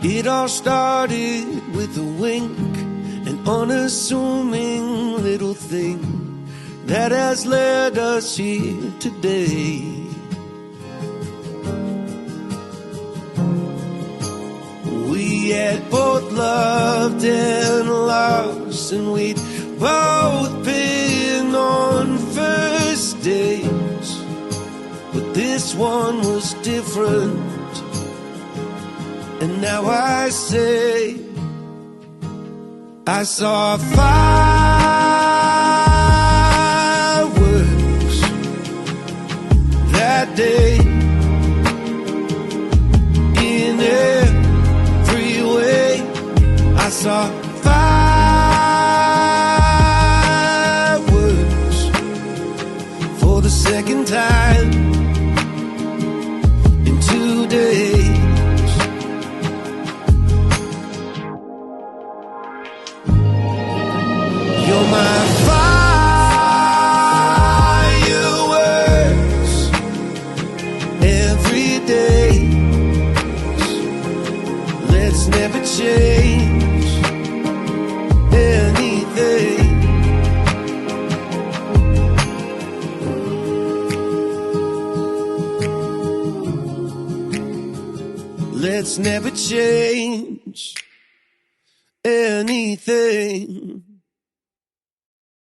It all started with a wink, an unassuming little thing that has led us here today. We had both loved and lost, and we'd both been on first dates, but this one was different. And now I say, I saw fireworks that day in every way. I saw fireworks for the second time in 2 days. You're my fireworks every day. Let's never change anything. Let's never change anything.